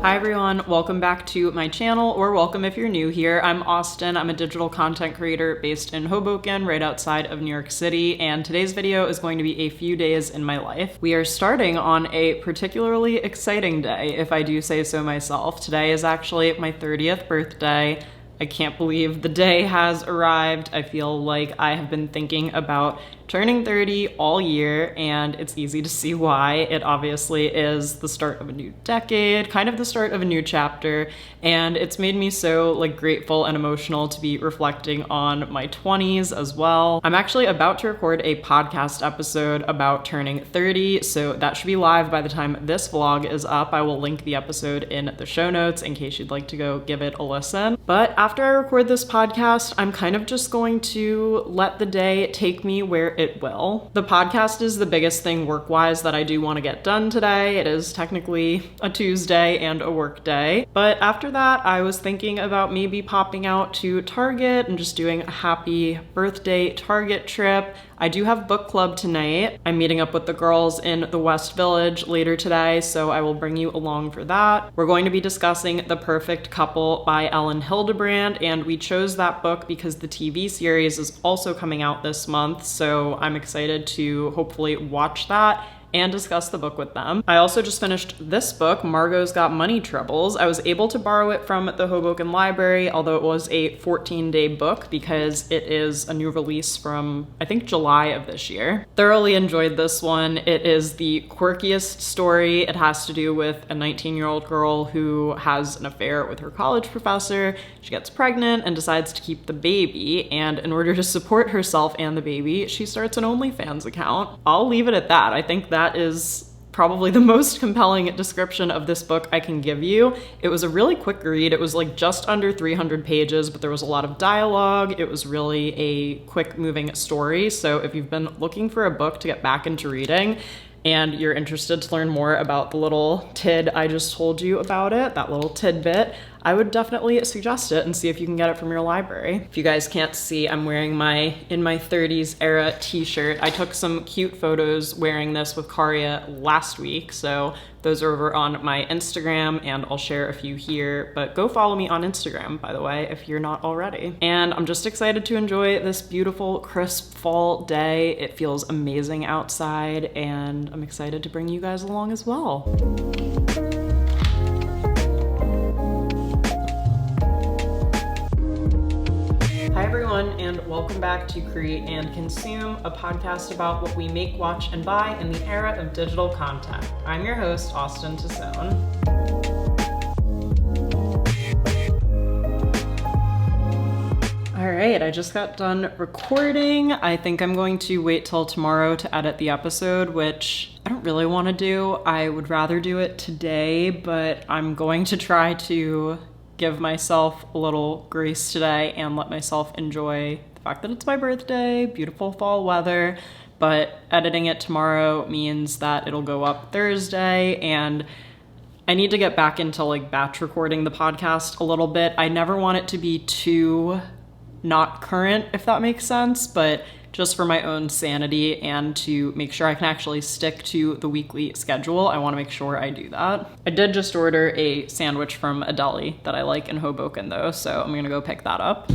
Hi everyone, welcome back to my channel, or welcome if you're new here. I'm Austen. I'm a digital content creator based in Hoboken, right outside of New York City, and today's video is going to be a few days in my life. We are starting on a particularly exciting day, if I do say so myself. Today is actually my 30th birthday. I can't believe the day has arrived. I feel like I have been thinking about turning 30 all year, and it's easy to see why. It obviously is the start of a new decade, kind of the start of a new chapter, and it's made me so grateful and emotional to be reflecting on my 20s as well. I'm actually about to record a podcast episode about turning 30, so that should be live by the time this vlog is up. I will link the episode in the show notes in case you'd like to go give it a listen. But after I record this podcast, I'm kind of just going to let the day take me where it will. The podcast is the biggest thing work-wise that I do want to get done today. It is technically a Tuesday and a work day. But after that, I was thinking about maybe popping out to Target and just doing a happy birthday Target trip. I do have book club tonight. I'm meeting up with the girls in the West Village later today, so I will bring you along for that. We're going to be discussing The Perfect Couple by Ellen Hildebrand, and we chose that book because the TV series is also coming out this month, so I'm excited to hopefully watch that and discuss the book with them. I also just finished this book, Margot's Got Money Troubles. I was able to borrow it from the Hoboken Library, although it was a 14-day book because it is a new release from, I think, July of this year. Thoroughly enjoyed this one. It is the quirkiest story. It has to do with a 19-year-old girl who has an affair with her college professor. She gets pregnant and decides to keep the baby, and in order to support herself and the baby, she starts an OnlyFans account. I'll leave it at that. I think that is probably the most compelling description of this book I can give you. It was a really quick read. It was just under 300 pages, but there was a lot of dialogue. It was really a quick moving story. So if you've been looking for a book to get back into reading and you're interested to learn more about the little tid I just told you about it, that little tidbit, I would definitely suggest it and see if you can get it from your library. If you guys can't see, I'm wearing my In My 30s Era t-shirt. I took some cute photos wearing this with Karia last week, so those are over on my Instagram, and I'll share a few here, but go follow me on Instagram, by the way, if you're not already. And I'm just excited to enjoy this beautiful, crisp fall day. It feels amazing outside, and I'm excited to bring you guys along as well. Hi everyone, and welcome back to Create and Consume, a podcast about what we make, watch, and buy in the era of digital content. I'm your host, Austen Tosone. All right, I just got done recording. I think I'm going to wait till tomorrow to edit the episode, which I don't really want to do. I would rather do it today, but I'm going to try to give myself a little grace today and let myself enjoy the fact that it's my birthday, beautiful fall weather, but editing it tomorrow means that it'll go up Thursday, and I need to get back into batch recording the podcast a little bit. I never want it to be too not current, if that makes sense, but just for my own sanity and to make sure I can actually stick to the weekly schedule, I want to make sure I do that. I did just order a sandwich from a deli that I like in Hoboken though, so I'm gonna go pick that up.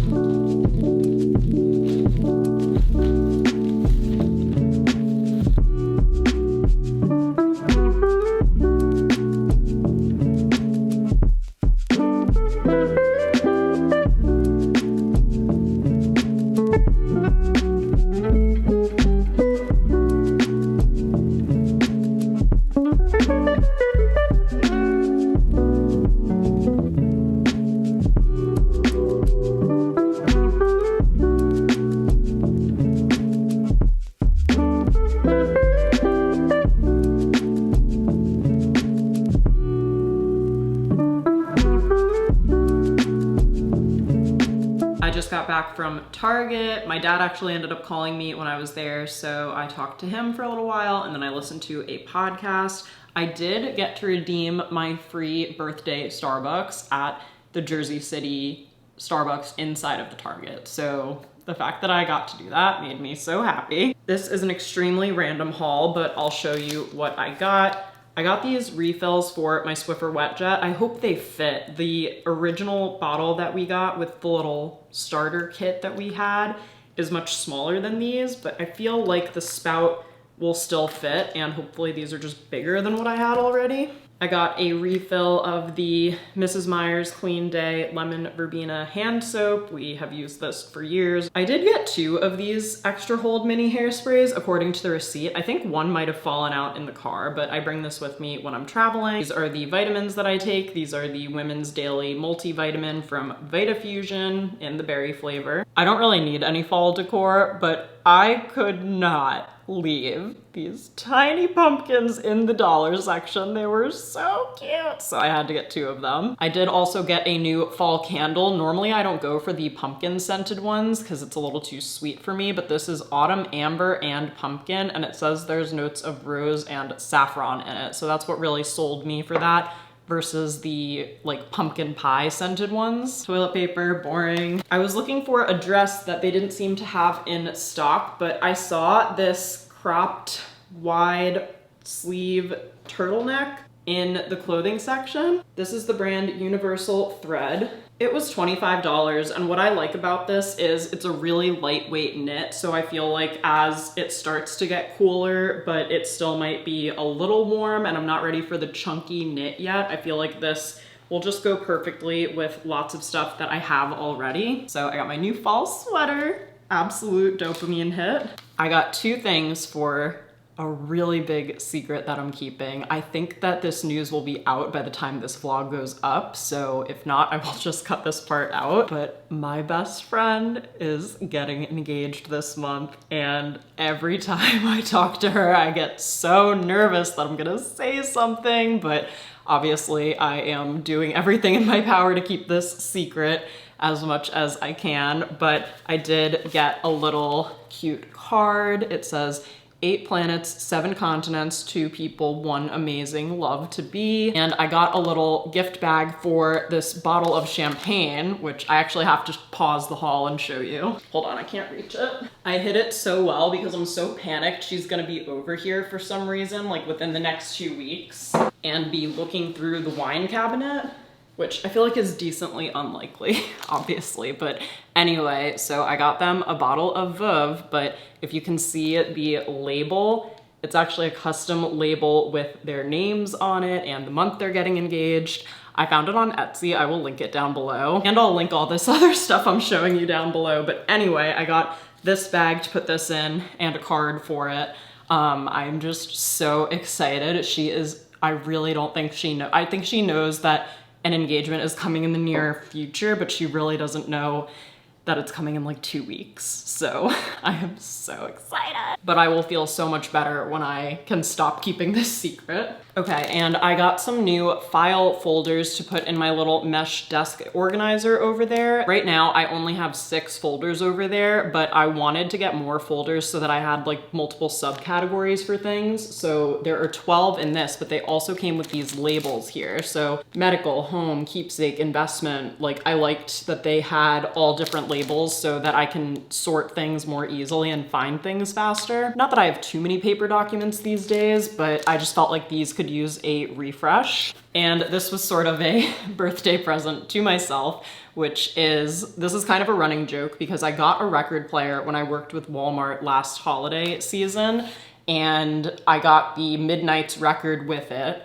Got back from Target. My dad actually ended up calling me when I was there, so I talked to him for a little while and then I listened to a podcast. I did get to redeem my free birthday Starbucks at the Jersey City Starbucks inside of the Target, so the fact that I got to do that made me so happy. This is an extremely random haul, but I'll show you what I got. I got these refills for my Swiffer Wet Jet. I hope they fit. The original bottle that we got with the little starter kit that we had is much smaller than these, but I feel like the spout will still fit, and hopefully these are just bigger than what I had already. I got a refill of the Mrs. Meyer's Clean Day Lemon Verbena hand soap. We have used this for years. I did get 2 of these extra hold mini hairsprays according to the receipt. I think one might have fallen out in the car, but I bring this with me when I'm traveling. These are the vitamins that I take. These are the Women's Daily Multivitamin from VitaFusion in the berry flavor. I don't really need any fall decor, but I could not leave these tiny pumpkins in the dollar section. They were so cute. So I had to get 2 of them. I did also get a new fall candle. Normally I don't go for the pumpkin scented ones because it's a little too sweet for me, but this is autumn amber and pumpkin, and it says there's notes of rose and saffron in it. So that's what really sold me for that versus the like pumpkin pie scented ones. Toilet paper, boring. I was looking for a dress that they didn't seem to have in stock, but I saw this cropped wide sleeve turtleneck in the clothing section. This is the brand Universal Thread. It was $25, and what I like about this is it's a really lightweight knit, so I feel like as it starts to get cooler, but it still might be a little warm and I'm not ready for the chunky knit yet, I feel like this will just go perfectly with lots of stuff that I have already. So I got my new fall sweater, absolute dopamine hit. I got 2 things for a really big secret that I'm keeping. I think that this news will be out by the time this vlog goes up, so if not, I will just cut this part out. But my best friend is getting engaged this month, and every time I talk to her, I get so nervous that I'm gonna say something, but obviously I am doing everything in my power to keep this secret as much as I can. But I did get a little cute card. It says, 8 planets, 7 continents, 2 people, 1 amazing love to be. And I got a little gift bag for this bottle of champagne, which I actually have to pause the haul and show you. Hold on, I can't reach it. I hid it so well because I'm so panicked she's gonna be over here for some reason, like within the next 2 weeks, and be looking through the wine cabinet, which I feel like is decently unlikely, obviously, but anyway, so I got them a bottle of Veuve, but if you can see the label, it's actually a custom label with their names on it and the month they're getting engaged. I found it on Etsy, I will link it down below, and I'll link all this other stuff I'm showing you down below, but anyway, I got this bag to put this in and a card for it. I'm just so excited. She is, I really don't think she knows, I think she knows that an engagement is coming in the near future, but she really doesn't know that it's coming in like 2 weeks. So I am so excited. But I will feel so much better when I can stop keeping this secret. Okay, and I got some new file folders to put in my little mesh desk organizer over there. Right now, I only have 6 folders over there, but I wanted to get more folders so that I had like multiple subcategories for things. So there are 12 in this, but they also came with these labels here. So medical, home, keepsake, investment. Like I liked that they had all different labels so that I can sort things more easily and find things faster. Not that I have too many paper documents these days, but I just felt like these could use a refresh. And this was sort of a birthday present to myself, which is, this is kind of a running joke because I got a record player when I worked with Walmart last holiday season, and I got the Midnight's record with it.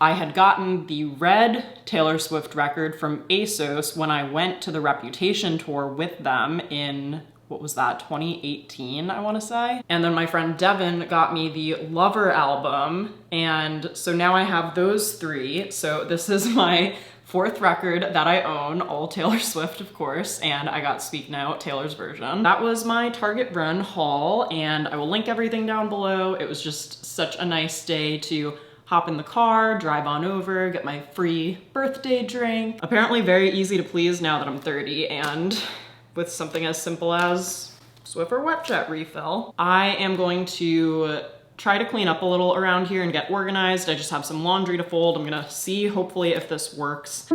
I had gotten the red Taylor Swift record from ASOS when I went to the Reputation tour with them in, what was that, 2018, I wanna say? And then my friend Devin got me the Lover album, and so now I have those 3. So this is my 4th record that I own, all Taylor Swift, of course, and I got Speak Now, Taylor's version. That was my Target run haul, and I will link everything down below. It was just such a nice day to hop in the car, drive on over, get my free birthday drink. Apparently very easy to please now that I'm 30, and with something as simple as Swiffer Wet Jet refill. I am going to try to clean up a little around here and get organized. I just have some laundry to fold. I'm gonna see, hopefully, if this works.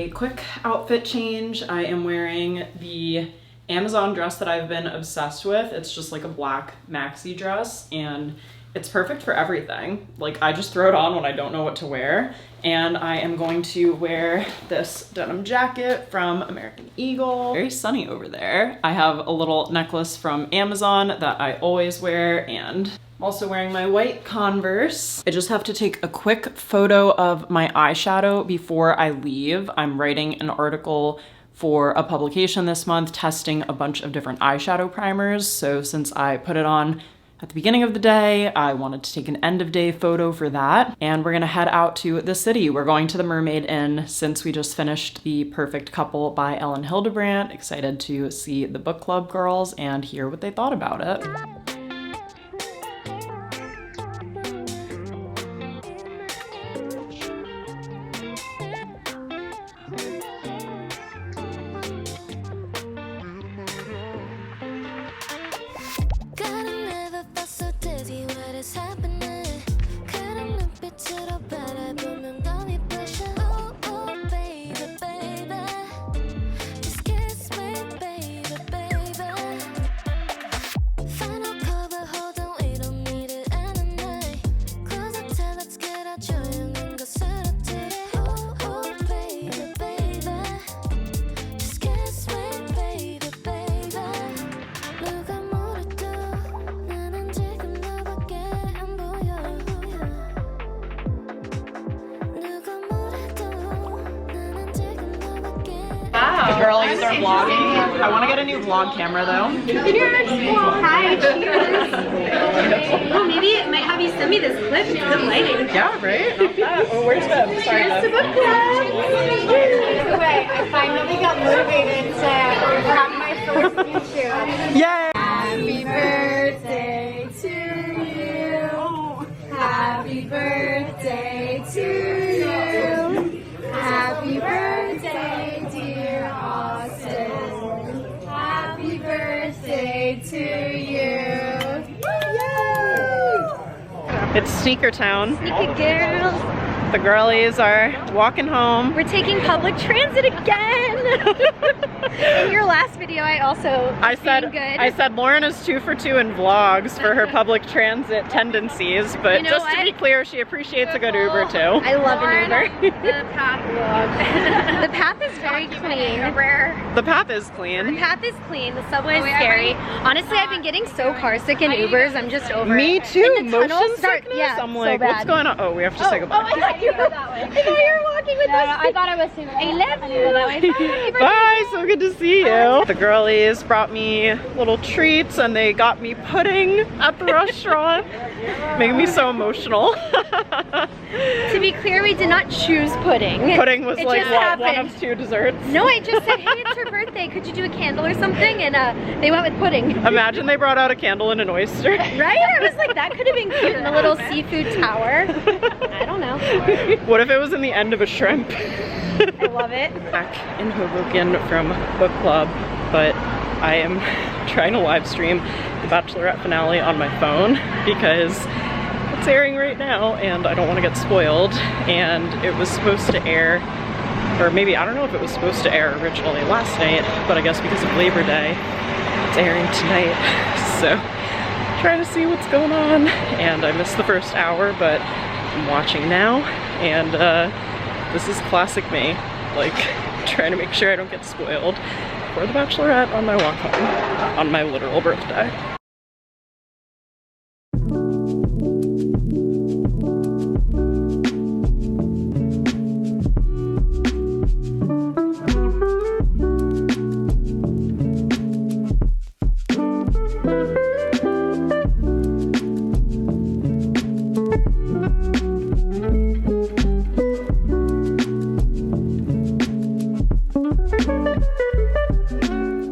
a quick outfit change. I am wearing the Amazon dress that I've been obsessed with. It's just like a black maxi dress and it's perfect for everything. Like I just throw it on when I don't know what to wear. And I am going to wear this denim jacket from American Eagle. Very sunny over there. I have a little necklace from Amazon that I always wear, and I'm also wearing my white Converse. I just have to take a quick photo of my eyeshadow before I leave. I'm writing an article for a publication this month testing a bunch of different eyeshadow primers. So since I put it on at the beginning of the day, I wanted to take an end of day photo for that. And we're gonna head out to the city. We're going to the Mermaid Inn since we just finished The Perfect Couple by Ellen Hildebrandt. Excited to see the book club girls and hear what they thought about it. The girlies are vlogging. I want to get a new vlog camera though. Cheers! Hi, cheers! Oh, maybe it might have you send me this clip. It's good lighting. Yeah, right? Not bad. Oh, where's Beb? Sorry, Cheers to book club! Wait, I finally got motivated to have my first few shoot. Yay! Happy birthday to you. Happy birthday to you. Happy birthday, dear Austen. Happy birthday to you. Yay! It's Sneaker Town. Sneaker girls. The girlies are walking home. We're taking public transit again. In your last video, I also I said Lauren is 2 for 2 in vlogs for her public transit tendencies, but you know just to be clear, she appreciates a good Uber too. I love an Uber. The path vlog. The path is very clean. The path is clean. The path is clean. The subway is scary. Honestly, I've been getting so car sick in Ubers. I'm just over it. Me too. And the Motion tunnels sickness. Yeah, I'm like, so what's going on? Oh, we have to say goodbye. Oh, I thought you were that way. I thought you were walking with us. I thought I was too. I love you that way. Bye, so good to see you. The girlies brought me little treats and they got me pudding at the restaurant. Making me so emotional. To be clear, we did not choose pudding. Pudding was it like just one of 2 desserts. No, I just said, hey, it's her birthday. Could you do a candle or something? And they went with pudding. Imagine they brought out a candle and an oyster. Right? I was like, that could have been cute in the little seafood tower. I don't know. What if it was in the end of a shrimp? I love it. Back in Hoboken from book club, but I am trying to live stream the Bachelorette finale on my phone because it's airing right now and I don't want to get spoiled. And it was supposed to air, or maybe, I don't know if it was supposed to air originally last night, but I guess because of Labor Day, it's airing tonight. So trying to see what's going on, and I missed the first hour, but I'm watching now, and this is classic me, like trying to make sure I don't get spoiled for the Bachelorette on my walk home on my literal birthday.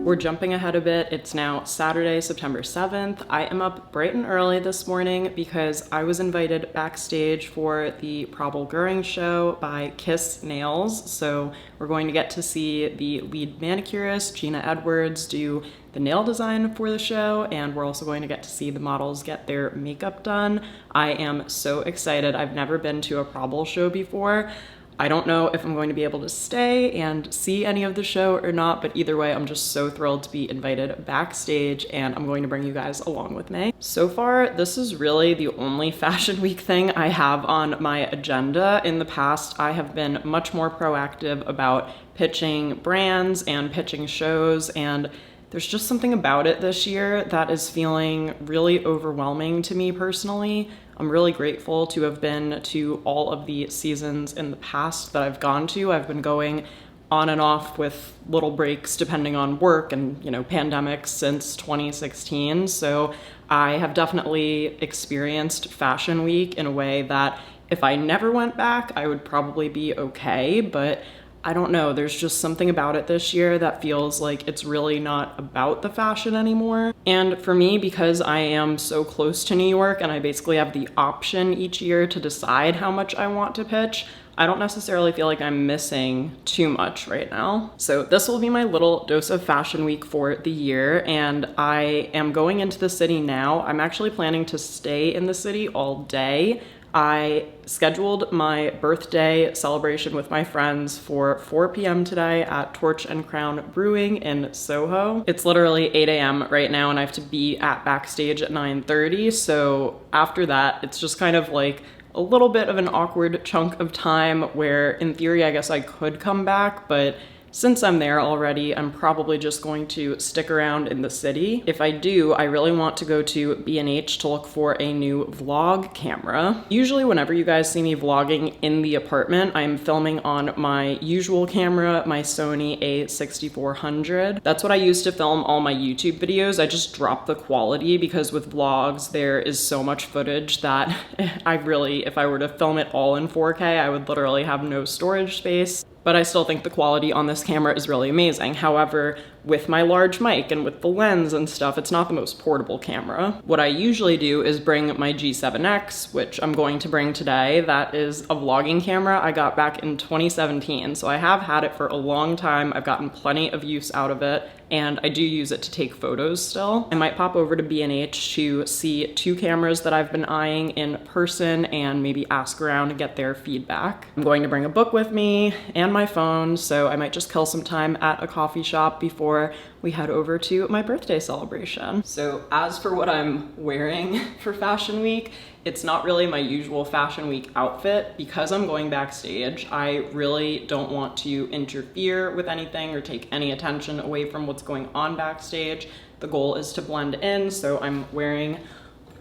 We're jumping ahead a bit. It's now Saturday, September 7th. I am up bright and early this morning because I was invited backstage for the Prabal Gurring show by Kiss Nails. So we're going to get to see the lead manicurist, Gina Edwards, do the nail design for the show, and we're also going to get to see the models get their makeup done. I am so excited. I've never been to a Prabal show before. I don't know if I'm going to be able to stay and see any of the show or not, but either way, I'm just so thrilled to be invited backstage, and I'm going to bring you guys along with me. So far, this is really the only Fashion Week thing I have on my agenda. In the past, I have been much more proactive about pitching brands and pitching shows, and there's just something about it this year that is feeling really overwhelming to me personally. I'm really grateful to have been to all of the seasons in the past that I've gone to. I've been going on and off with little breaks depending on work and, pandemics since 2016. So I have definitely experienced Fashion Week in a way that if I never went back, I would probably be okay, but I don't know, there's just something about it this year that feels like it's really not about the fashion anymore. And for me, because I am so close to New York and I basically have the option each year to decide how much I want to pitch, I don't necessarily feel like I'm missing too much right now. So this will be my little dose of Fashion Week for the year, and I am going into the city now. I'm actually planning to stay in the city all day. I scheduled my birthday celebration with my friends for 4 p.m. today at Torch and Crown Brewing in Soho. It's literally 8 a.m. right now, and I have to be at Backstage at 9:30. So after that, it's just kind of like a little bit of an awkward chunk of time where in theory, I guess I could come back, but since I'm there already, I'm probably just going to stick around in the city. If I do, I really want to go to B&H to look for a new vlog camera. Usually whenever you guys see me vlogging in the apartment, I'm filming on my usual camera, my Sony a6400. That's what I use to film all my YouTube videos. I just drop the quality because with vlogs, there is so much footage that if I were to film it all in 4K, I would literally have no storage space. But I still think the quality on this camera is really amazing. However, with my large mic and with the lens and stuff, it's not the most portable camera. What I usually do is bring my G7X, which I'm going to bring today. That is a vlogging camera I got back in 2017. So I have had it for a long time. I've gotten plenty of use out of it, and I do use it to take photos still. I might pop over to B&H to see 2 cameras that I've been eyeing in person and maybe ask around and get their feedback. I'm going to bring a book with me and my phone, so I might just kill some time at a coffee shop before we head over to my birthday celebration. So as for what I'm wearing for Fashion Week, it's not really my usual Fashion Week outfit. Because I'm going backstage, I really don't want to interfere with anything or take any attention away from what's going on backstage. The goal is to blend in, so I'm wearing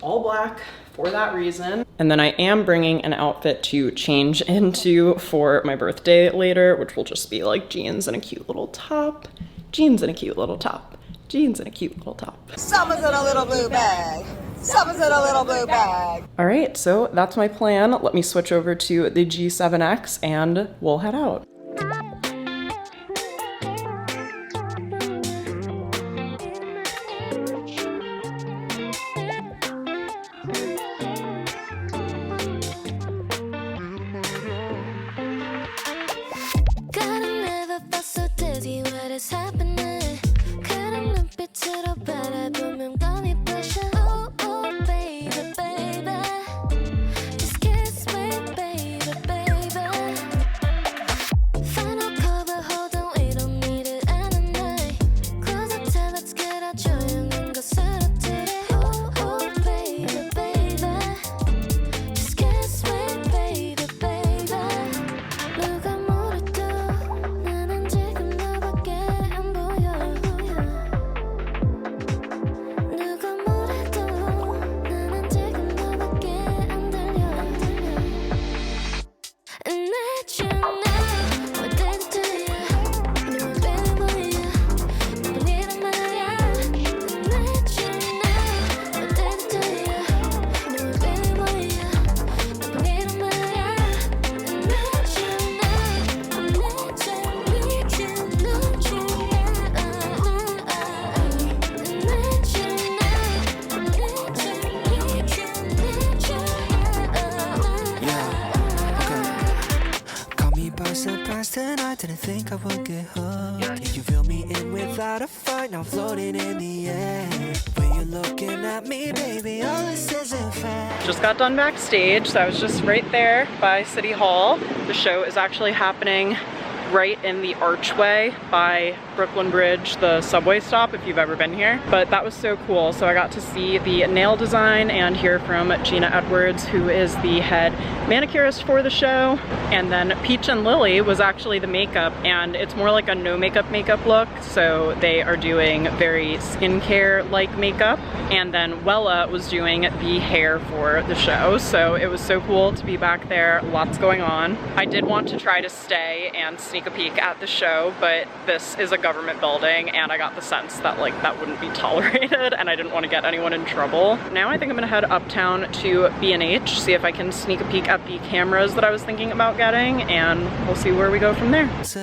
all black for that reason. And then I am bringing an outfit to change into for my birthday later, which will just be like jeans and a cute little top, jeans and a cute little top, jeans and a cute little top. Someone's in a little blue bag. Someone's in a little blue bag. All right, so that's my plan. Let me switch over to the G7X and we'll head out. I didn't think I would get hooked. You feel me in without a fight, now floating in the air. When you Just got done backstage, so I was just right there by City Hall. The show is actually happening right in the archway by Brooklyn Bridge, the subway stop, if you've ever been here. But that was so cool. So I got to see the nail design and hear from Gina Edwards, who is the head manicurist for the show. And then Peach and Lily was actually the makeup, and it's more like a no makeup look. So they are doing very skincare-like makeup. And then Wella was doing the hair for the show. So it was so cool to be back there, lots going on. I did want to try to stay and sneak a peek at the show, but this is a government building and I got the sense that like that wouldn't be tolerated and I didn't want to get anyone in trouble. Now I think I'm gonna head uptown to B&H, see if I can sneak a peek at the cameras that I was thinking about getting, and we'll see where we go from there. As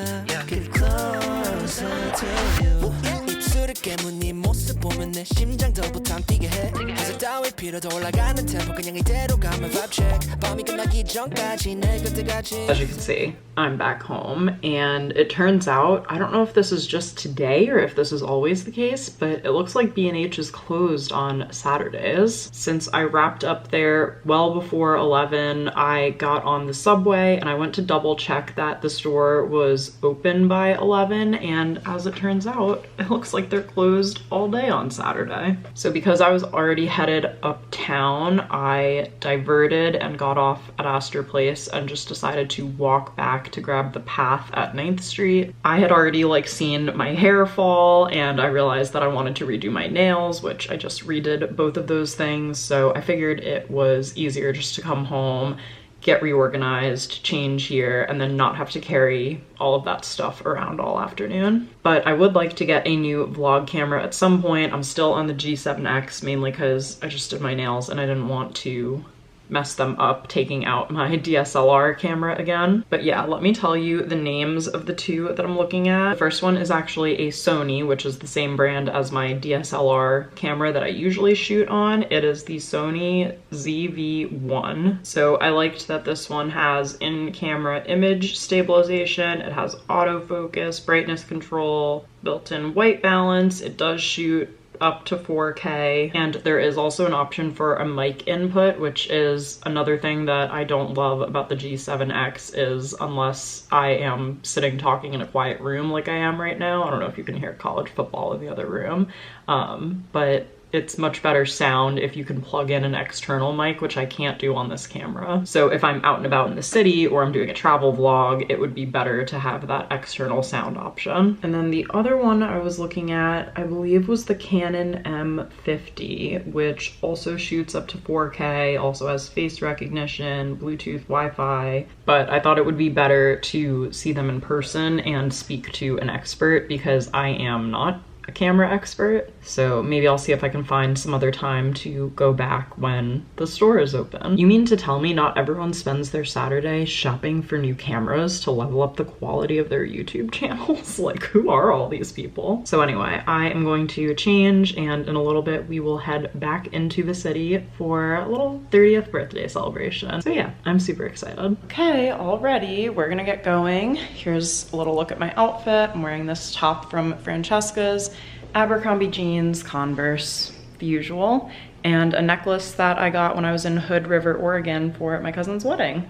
you can see, I'm back home, and it turns out, I don't know if this is just today or if this is always the case, but it looks like B&H is closed on Saturdays. Since I wrapped up there well before 11, I got on the subway and I went to double check that the store was open by 11, and as it turns out, it looks like they're closed all day on Saturday. So because I was already headed uptown, I diverted and got off at Astor Place and just decided to walk back to grab the Path at 9th Street. I had already like seen my hair fall, and I realized that I wanted to redo my nails, which I just redid both of those things. So I figured it was easier just to come home, get reorganized, change here, and then not have to carry all of that stuff around all afternoon. But I would like to get a new vlog camera at some point. I'm still on the G7X mainly because I just did my nails and I didn't want to mess them up taking out my DSLR camera again. But yeah, let me tell you the names of the two that I'm looking at. The first one is actually a Sony, which is the same brand as my DSLR camera that I usually shoot on. It is the Sony ZV-1. So I liked that this one has in-camera image stabilization, it has autofocus, brightness control, built-in white balance, it does shoot up to 4K, and there is also an option for a mic input, which is another thing that I don't love about the G7X, is unless I am sitting talking in a quiet room like I am right now. I don't know if you can hear college football in the other room, but it's much better sound if you can plug in an external mic, which I can't do on this camera. So if I'm out and about in the city or I'm doing a travel vlog, it would be better to have that external sound option. And then the other one I was looking at, I believe, was the Canon M50, which also shoots up to 4K, also has face recognition, Bluetooth, Wi-Fi, but I thought it would be better to see them in person and speak to an expert because I am not a camera expert. So maybe I'll see if I can find some other time to go back when the store is open. You mean to tell me not everyone spends their Saturday shopping for new cameras to level up the quality of their YouTube channels? Like, who are all these people? So anyway, I am going to change, and in a little bit we will head back into the city for a little 30th birthday celebration. So yeah, I'm super excited. Okay, all ready. We're gonna get going. Here's a little look at my outfit. I'm wearing this top from Francesca's, Abercrombie jeans, Converse, the usual, and a necklace that I got when I was in Hood River, Oregon for my cousin's wedding.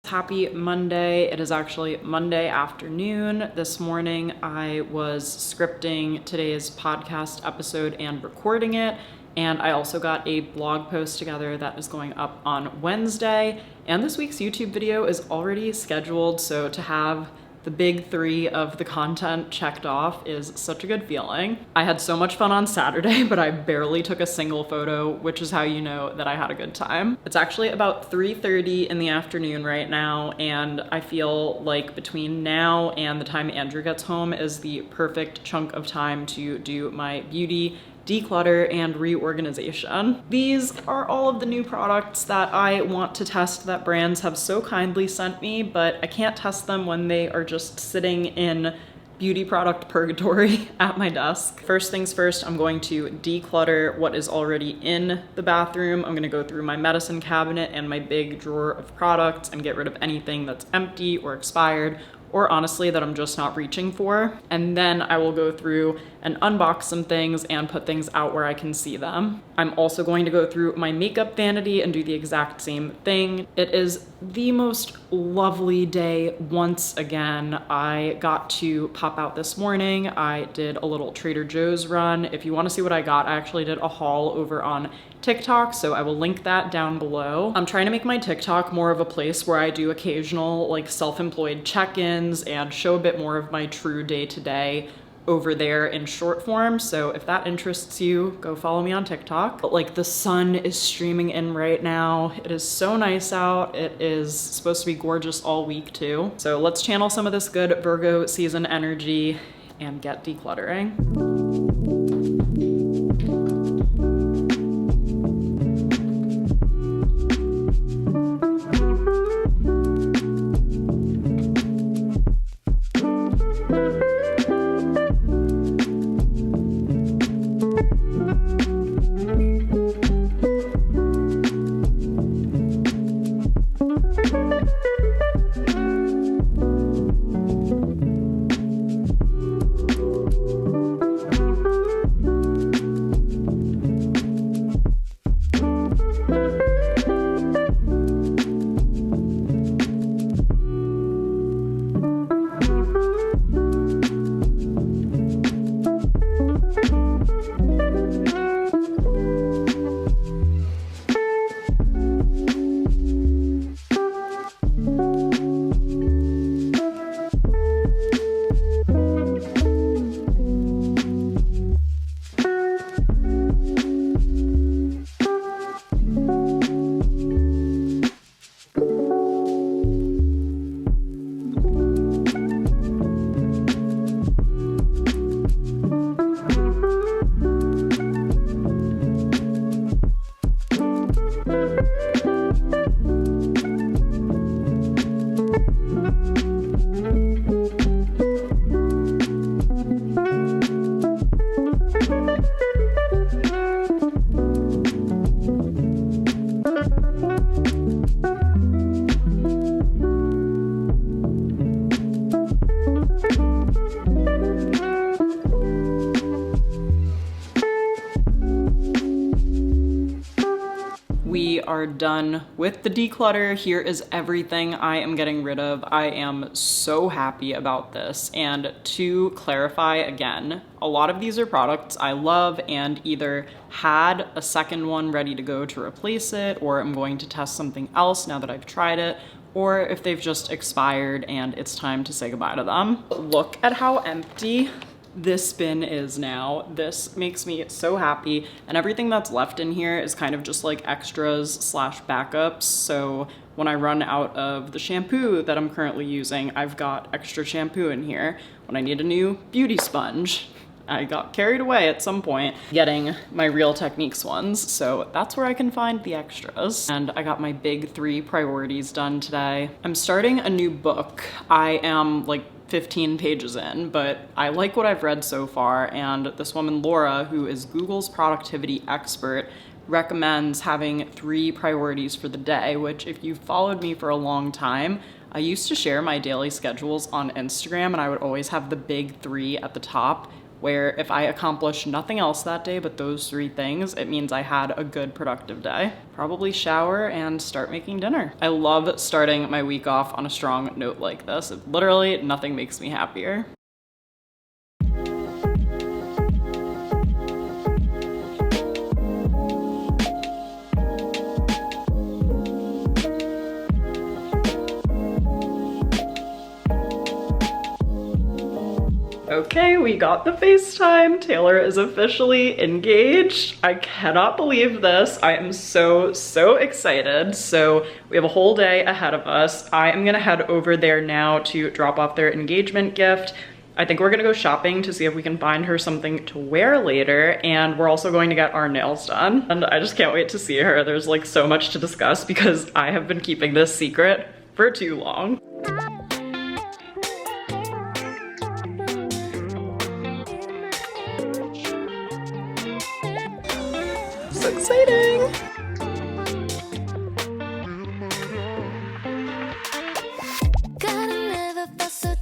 Happy Monday. It is actually Monday afternoon. This morning I was scripting today's podcast episode and recording it, and I also got a blog post together that is going up on Wednesday, and this week's YouTube video is already scheduled, so to have the big three of the content checked off is such a good feeling. I had so much fun on Saturday, but I barely took a single photo, which is how you know that I had a good time. It's actually about 3:30 in the afternoon right now, and I feel like between now and the time Andrew gets home is the perfect chunk of time to do my beauty, declutter, and reorganization. These are all of the new products that I want to test that brands have so kindly sent me, but I can't test them when they are just sitting in beauty product purgatory at my desk. First things first, I'm going to declutter what is already in the bathroom. I'm gonna go through my medicine cabinet and my big drawer of products and get rid of anything that's empty or expired or honestly that I'm just not reaching for. And then I will go through and unbox some things and put things out where I can see them. I'm also going to go through my makeup vanity and do the exact same thing. It is the most lovely day once again. I got to pop out this morning. I did a little Trader Joe's run. If you want to see what I got, I actually did a haul over on TikTok, so I will link that down below. I'm trying to make my TikTok more of a place where I do occasional like self-employed check-ins and show a bit more of my true day-to-day over there in short form. So if that interests you, go follow me on TikTok. But like the sun is streaming in right now. It is so nice out. It is supposed to be gorgeous all week too. So let's channel some of this good Virgo season energy and get decluttering. We are done with the declutter. Here is everything I am getting rid of. I am so happy about this. And to clarify again, a lot of these are products I love and either had a second one ready to go to replace it, or I'm going to test something else now that I've tried it, or if they've just expired and it's time to say goodbye to them. Look at how empty this bin is now. This makes me so happy, and everything that's left in here is kind of just like extras slash backups. So when I run out of the shampoo that I'm currently using, I've got extra shampoo in here. When I need a new beauty sponge, I got carried away at some point getting my Real Techniques ones, so that's where I can find the extras. And I got my big 3 priorities done today. I'm starting a new book. I am like 15 pages in, but I like what I've read so far, and this woman Laura, who is Google's productivity expert, recommends having 3 priorities for the day, which if you've followed me for a long time, I used to share my daily schedules on Instagram, and I would always have the big 3 at the top, where if I accomplish nothing else that day but those 3 things, it means I had a good productive day. Probably shower and start making dinner. I love starting my week off on a strong note like this. Literally, nothing makes me happier. Okay, we got the FaceTime. Taylor is officially engaged. I cannot believe this. I am so excited. So we have a whole day ahead of us. I am gonna head over there now to drop off their engagement gift. I think we're gonna go shopping to see if we can find her something to wear later, and we're also going to get our nails done. And I just can't wait to see her. There's like so much to discuss because I have been keeping this secret for too long. So exciting! God, I never felt so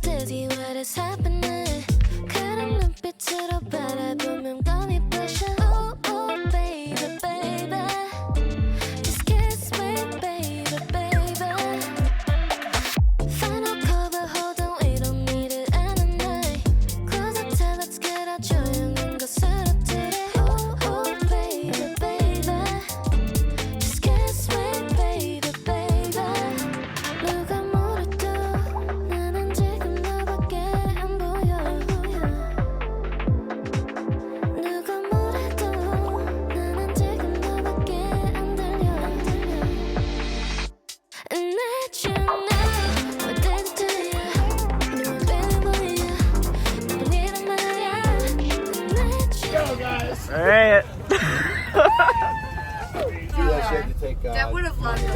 right. That would have loved it.